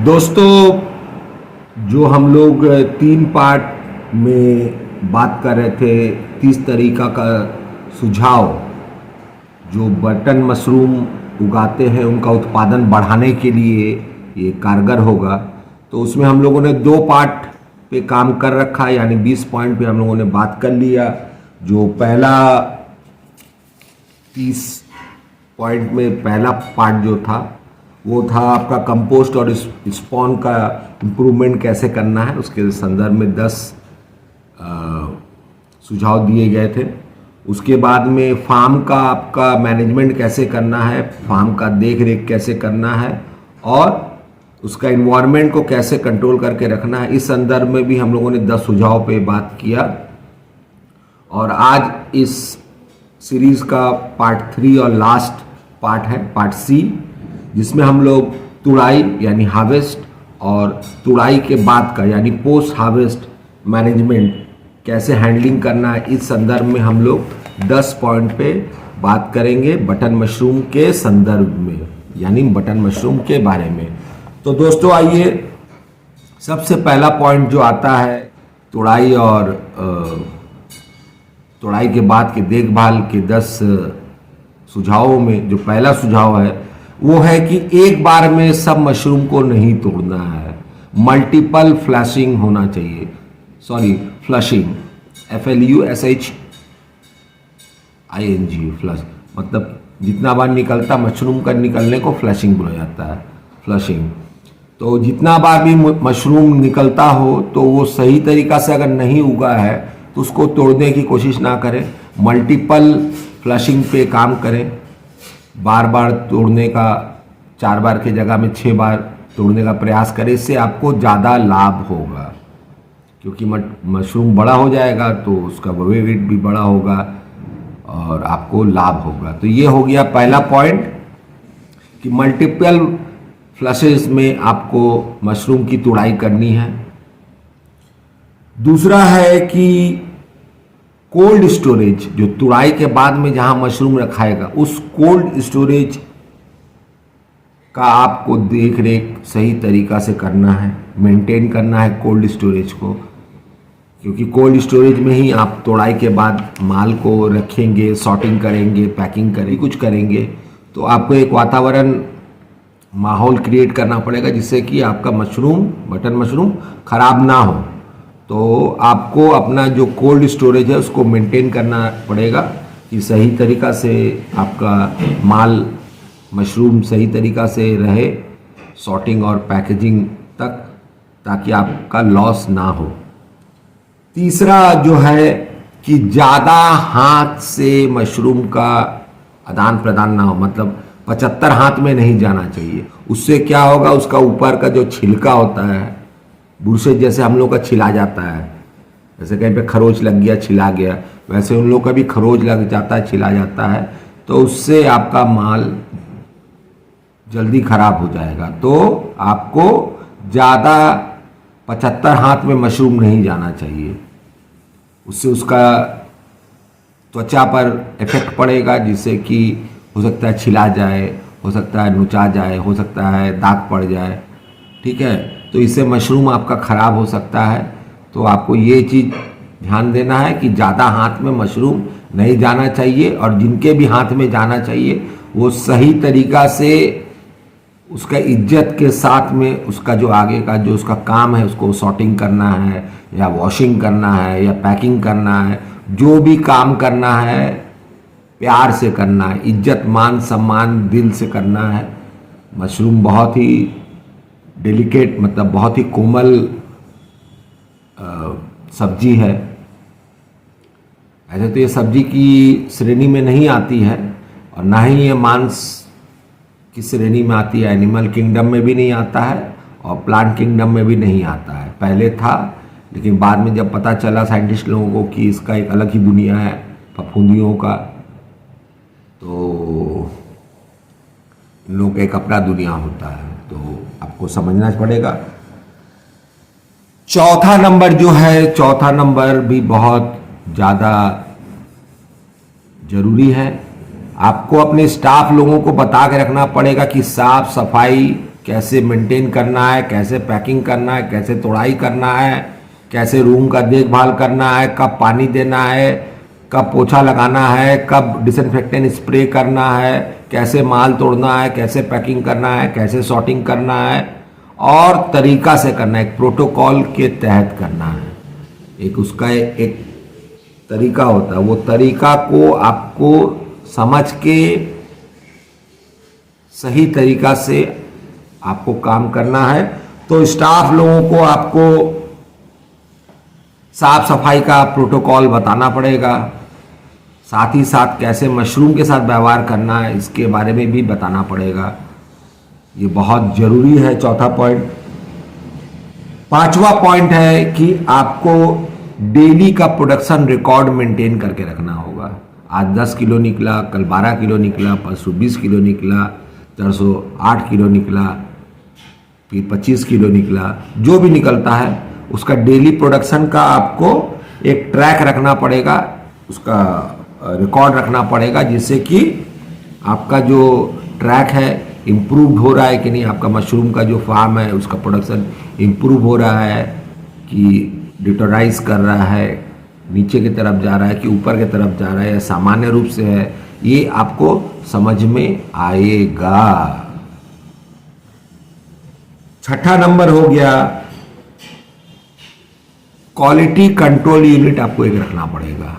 दोस्तों, जो हम लोग 3 पार्ट में बात कर रहे थे, 30 तरीका का सुझाव जो बटन मशरूम उगाते हैं उनका उत्पादन बढ़ाने के लिए ये कारगर होगा। तो उसमें हम लोगों ने 2 पार्ट पे काम कर रखा, यानी 20 पॉइंट पे हम लोगों ने बात कर लिया। जो पहला 30 पॉइंट में पहला पार्ट जो था वो था आपका कंपोस्ट और स्पॉन का इम्प्रूवमेंट कैसे करना है। उसके संदर्भ में 10 सुझाव दिए गए थे। उसके बाद में फार्म का आपका मैनेजमेंट कैसे करना है, फार्म का देख रेख कैसे करना है और उसका इन्वायरमेंट को कैसे कंट्रोल करके रखना है, इस संदर्भ में भी हम लोगों ने 10 सुझाव पे बात किया। और आज इस सीरीज का पार्ट 3 और लास्ट पार्ट है पार्ट सी, जिसमें हम लोग तुड़ाई यानी हार्वेस्ट और तुड़ाई के बाद का यानी पोस्ट हार्वेस्ट मैनेजमेंट कैसे हैंडलिंग करना है, इस संदर्भ में हम लोग 10 पॉइंट पे बात करेंगे बटन मशरूम के संदर्भ में, यानी बटन मशरूम के बारे में। तो दोस्तों आइए, सबसे पहला पॉइंट जो आता है तुड़ाई और तुड़ाई के बाद के देखभाल के 10 सुझावों में जो पहला सुझाव है वो है कि एक बार में सब मशरूम को नहीं तोड़ना है, मल्टीपल फ्लशिंग होना चाहिए। सॉरी, फ्लशिंग, FLUSHING, फ्लश मतलब जितना बार निकलता मशरूम का निकलने को फ्लशिंग बोला जाता है, फ्लशिंग। तो जितना बार भी मशरूम निकलता हो तो वो सही तरीका से अगर नहीं उगा है तो उसको तोड़ने की कोशिश ना करें, मल्टीपल फ्लशिंग पे काम करें। बार बार तोड़ने का 4 बार की जगह में 6 बार तोड़ने का प्रयास करें, इससे आपको ज़्यादा लाभ होगा, क्योंकि मशरूम बड़ा हो जाएगा तो उसका वेट भी बड़ा होगा और आपको लाभ होगा। तो ये हो गया पहला पॉइंट कि मल्टीपल फ्लशेस में आपको मशरूम की तुड़ाई करनी है। दूसरा है कि कोल्ड स्टोरेज, जो तुड़ाई के बाद में जहां मशरूम रखाएगा उस कोल्ड स्टोरेज का आपको देख रेख सही तरीका से करना है, मेंटेन करना है कोल्ड स्टोरेज को, क्योंकि कोल्ड स्टोरेज में ही आप तुड़ाई के बाद माल को रखेंगे, सॉर्टिंग करेंगे, पैकिंग करेंगे, कुछ करेंगे। तो आपको एक वातावरण, माहौल क्रिएट करना पड़ेगा जिससे कि आपका मशरूम, बटन मशरूम खराब ना हो। तो आपको अपना जो कोल्ड स्टोरेज है उसको मेंटेन करना पड़ेगा कि सही तरीका से आपका माल, मशरूम सही तरीका से रहे, सॉर्टिंग और पैकेजिंग तक, ताकि आपका लॉस ना हो। तीसरा जो है कि ज़्यादा हाथ से मशरूम का आदान प्रदान ना हो, मतलब 75 हाथ में नहीं जाना चाहिए। उससे क्या होगा, उसका ऊपर का जो छिलका होता है, बुरसे जैसे हम लोग का छिला जाता है, जैसे कहीं पे खरोच लग गया छिला गया, वैसे उन लोग का भी खरोच लग जाता है, छिला जाता है, तो उससे आपका माल जल्दी खराब हो जाएगा। तो आपको ज़्यादा 75 हाथ में मशरूम नहीं जाना चाहिए, उससे उसका त्वचा पर इफेक्ट पड़ेगा, जिससे कि हो सकता है छिला जाए, हो सकता है नुचा जाए, हो सकता है दाग पड़ जाए, ठीक है। तो इससे मशरूम आपका ख़राब हो सकता है। तो आपको ये चीज़ ध्यान देना है कि ज़्यादा हाथ में मशरूम नहीं जाना चाहिए, और जिनके भी हाथ में जाना चाहिए वो सही तरीका से उसका इज्जत के साथ में उसका जो आगे का जो उसका काम है उसको सॉर्टिंग करना है या वॉशिंग करना है या पैकिंग करना है, जो भी काम करना है प्यार से करना है, इज्जत मान सम्मान दिल से करना है। मशरूम बहुत ही डेलिकेट, मतलब बहुत ही कोमल सब्जी है। ऐसे तो ये सब्जी की श्रेणी में नहीं आती है और ना ही ये मांस की श्रेणी में आती है, एनिमल किंगडम में भी नहीं आता है और प्लांट किंगडम में भी नहीं आता है। पहले था, लेकिन बाद में जब पता चला साइंटिस्ट लोगों को कि इसका एक अलग ही दुनिया है फफूंदियों का, तो इन लोगों का एक अपना दुनिया होता है, तो आपको समझना पड़ेगा। चौथा नंबर जो है, चौथा नंबर भी बहुत ज़्यादा ज़रूरी है। आपको अपने स्टाफ लोगों को बता के रखना पड़ेगा कि साफ सफाई कैसे मेंटेन करना है, कैसे पैकिंग करना है, कैसे तोड़ाई करना है, कैसे रूम का देखभाल करना है, कब पानी देना है, कब पोछा लगाना है, कब डिसइंफेक्टेंट स्प्रे करना है, कैसे माल तोड़ना है, कैसे पैकिंग करना है, कैसे सॉर्टिंग करना है और तरीका से करना है, एक प्रोटोकॉल के तहत करना है। एक उसका एक तरीका होता है, वो तरीका को आपको समझ के सही तरीका से आपको काम करना है। तो स्टाफ लोगों को आपको साफ सफाई का प्रोटोकॉल बताना पड़ेगा, साथ ही साथ कैसे मशरूम के साथ व्यवहार करना है इसके बारे में भी बताना पड़ेगा। ये बहुत जरूरी है। चौथा पॉइंट। पांचवा पॉइंट है कि आपको डेली का प्रोडक्शन रिकॉर्ड मेंटेन करके रखना होगा। आज 10 किलो निकला, कल 12 किलो निकला, परसों 20 किलो निकला, परसों 8 किलो निकला, फिर 25 किलो निकला। जो भी निकलता है उसका डेली प्रोडक्शन का आपको एक ट्रैक रखना पड़ेगा, उसका रिकॉर्ड रखना पड़ेगा, जिससे कि आपका जो ट्रैक है इम्प्रूव हो रहा है कि नहीं, आपका मशरूम का जो फार्म है उसका प्रोडक्शन इम्प्रूव हो रहा है कि डिटोराइज कर रहा है, नीचे की तरफ जा रहा है कि ऊपर की तरफ जा रहा है या सामान्य रूप से है, ये आपको समझ में आएगा। छठा नंबर हो गया क्वालिटी कंट्रोल यूनिट। आपको एक रखना पड़ेगा।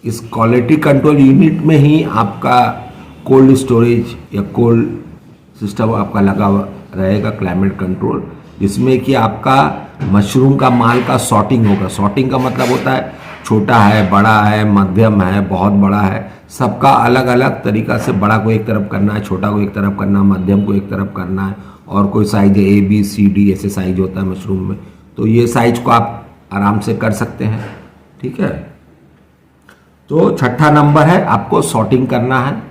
इस क्वालिटी कंट्रोल यूनिट में ही आपका कोल्ड स्टोरेज या कोल्ड सिस्टम आपका लगा रहेगा, क्लाइमेट कंट्रोल, जिसमें कि आपका मशरूम का माल का सॉर्टिंग होगा। सॉर्टिंग का मतलब होता है छोटा है, बड़ा है, मध्यम है, बहुत बड़ा है, सबका अलग अलग तरीका से, बड़ा को एक तरफ करना है, छोटा को एक तरफ करना है, मध्यम को एक तरफ करना है, और कोई साइज है ABCD ऐसे साइज होता है मशरूम में। तो ये साइज को आप आराम से कर सकते हैं, ठीक है। तो छठा नंबर है आपको सॉर्टिंग करना है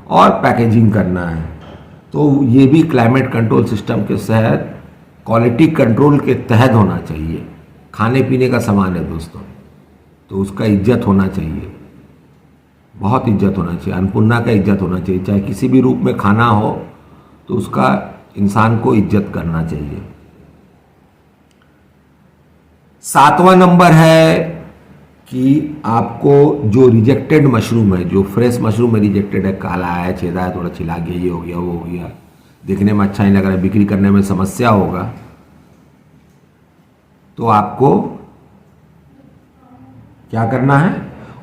और पैकेजिंग करना है। तो ये भी क्लाइमेट कंट्रोल सिस्टम के तहत, क्वालिटी कंट्रोल के तहत होना चाहिए। खाने पीने का सामान है दोस्तों, तो उसका इज्जत होना चाहिए, बहुत इज्जत होना चाहिए, अन्नपूर्णा का इज्जत होना चाहिए। चाहे किसी भी रूप में खाना हो तो उसका इंसान को इज्जत करना चाहिए। सातवां नंबर है कि आपको जो रिजेक्टेड मशरूम है, जो फ्रेश मशरूम में रिजेक्टेड है, काला है, छेदा है, थोड़ा छिला गया, ये हो गया, वो हो गया, देखने में अच्छा नहीं लग रहा है, बिक्री करने में समस्या होगा, तो आपको क्या करना है,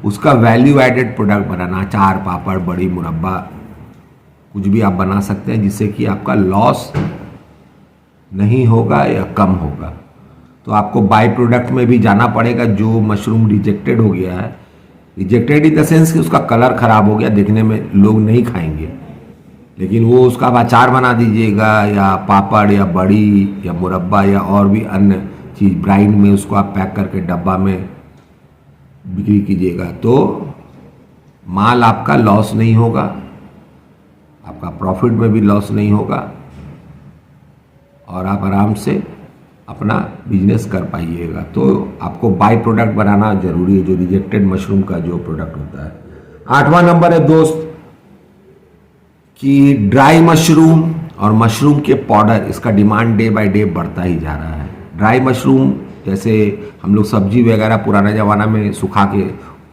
उसका वैल्यू एडेड प्रोडक्ट बनाना। अचार, पापड़, बड़ी, मुरब्बा, कुछ भी आप बना सकते हैं जिससे कि आपका लॉस नहीं होगा या कम होगा। तो आपको बाई प्रोडक्ट में भी जाना पड़ेगा। जो मशरूम रिजेक्टेड हो गया है, रिजेक्टेड इन द सेंस कि उसका कलर खराब हो गया, देखने में लोग नहीं खाएंगे, लेकिन वो उसका आप अचार बना दीजिएगा, या पापड़, या बड़ी, या मुरब्बा, या और भी अन्य चीज़ ब्राइन में उसको आप पैक करके डब्बा में बिक्री कीजिएगा, तो माल आपका लॉस नहीं होगा, आपका प्रॉफिट में भी लॉस नहीं होगा, और आप आराम से अपना बिजनेस कर पाइएगा। तो आपको बाई प्रोडक्ट बनाना जरूरी है, जो रिजेक्टेड मशरूम का जो प्रोडक्ट होता है। आठवां नंबर है दोस्त कि ड्राई मशरूम और मशरूम के पाउडर, इसका डिमांड डे बाय डे बढ़ता ही जा रहा है। ड्राई मशरूम जैसे हम लोग सब्जी वगैरह पुराना ज़माना में सुखा के,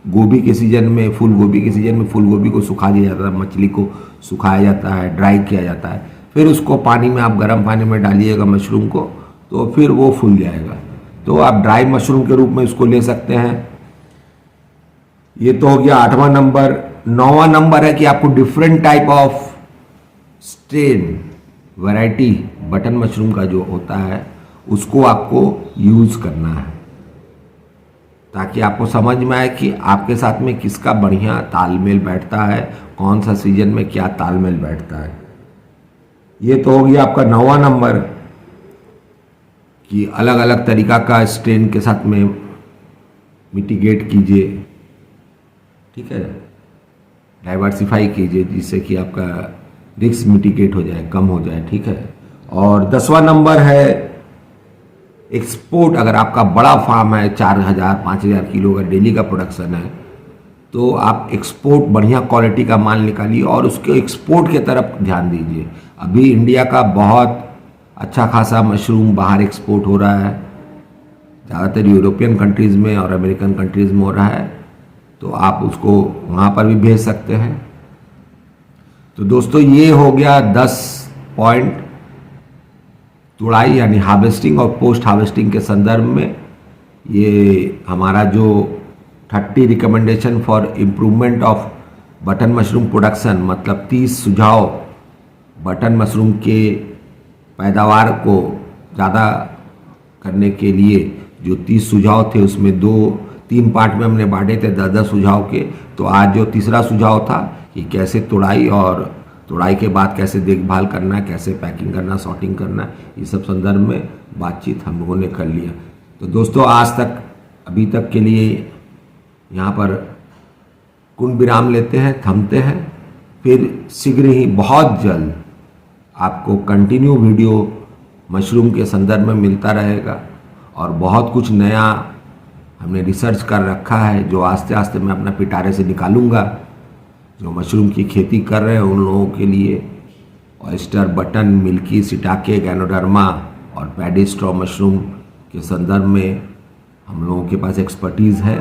गोभी के सीज़न में, फूल गोभी के सीज़न में फूल गोभी को सुखा दिया जाता है, मछली को सुखाया जाता है, ड्राई किया जाता है, फिर उसको पानी में आप गर्म पानी में डालिएगा मशरूम को, तो फिर वो फूल जाएगा। तो आप ड्राई मशरूम के रूप में इसको ले सकते हैं। ये तो हो गया आठवां नंबर। नौवां नंबर है कि आपको different type of strain, variety button mushroom का जो होता है उसको आपको यूज करना है, ताकि आपको समझ में आए कि आपके साथ में किसका बढ़िया तालमेल बैठता है, कौन सा सीजन में क्या तालमेल बैठता है। ये तो हो गया आपका 9वां नंबर कि अलग अलग तरीका का स्ट्रेन के साथ में मिटिगेट कीजिए, ठीक है, डाइवर्सिफाई कीजिए, जिससे कि आपका रिस्क मिटिगेट हो जाए, कम हो जाए, ठीक है। और 10वां नंबर है एक्सपोर्ट। अगर आपका बड़ा फार्म है, 4000-5000 किलो का डेली का प्रोडक्शन है, तो आप एक्सपोर्ट बढ़िया क्वालिटी का माल निकालिए और उसके एक्सपोर्ट के तरफ ध्यान दीजिए। अभी इंडिया का बहुत अच्छा खासा मशरूम बाहर एक्सपोर्ट हो रहा है, ज़्यादातर यूरोपियन कंट्रीज़ में और अमेरिकन कंट्रीज़ में हो रहा है, तो आप उसको वहाँ पर भी भेज सकते हैं। तो दोस्तों ये हो गया 10 पॉइंट तुड़ाई यानी हार्वेस्टिंग और पोस्ट हार्वेस्टिंग के संदर्भ में। ये हमारा जो 30 recommendation for improvement off button mushroom production, मतलब 30 सुझाव बटन मशरूम के पैदावार को ज़्यादा करने के लिए, जो 30 सुझाव थे उसमें 3 पार्ट में हमने बांटे थे 10-10 सुझाव के। तो आज जो तीसरा सुझाव था कि कैसे तुड़ाई और तुड़ाई के बाद कैसे देखभाल करना, कैसे पैकिंग करना, सॉर्टिंग करना, ये सब संदर्भ में बातचीत हम लोगों ने कर लिया। तो दोस्तों आज तक अभी तक के लिए यहाँ पर कुंड विराम लेते हैं, थमते हैं। फिर शीघ्र ही बहुत जल्द आपको कंटिन्यू वीडियो मशरूम के संदर्भ में मिलता रहेगा और बहुत कुछ नया हमने रिसर्च कर रखा है जो आस्ते आस्ते मैं अपना पिटारे से निकालूंगा। जो मशरूम की खेती कर रहे हैं उन लोगों के लिए ऑयस्टर, बटन, मिल्की, सिटाके, गैनोडर्मा और पैडी स्ट्रॉ मशरूम के संदर्भ में हम लोगों के पास एक्सपर्टीज़ है।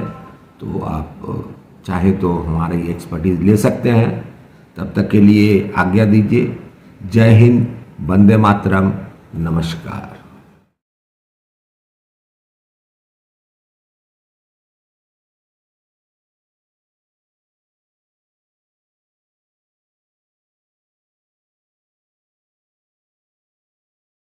तो आप चाहे तो हमारी एक्सपर्टीज़ ले सकते हैं। तब तक के लिए आज्ञा दीजिए। जय हिंद, वंदे मातरम, नमस्कार।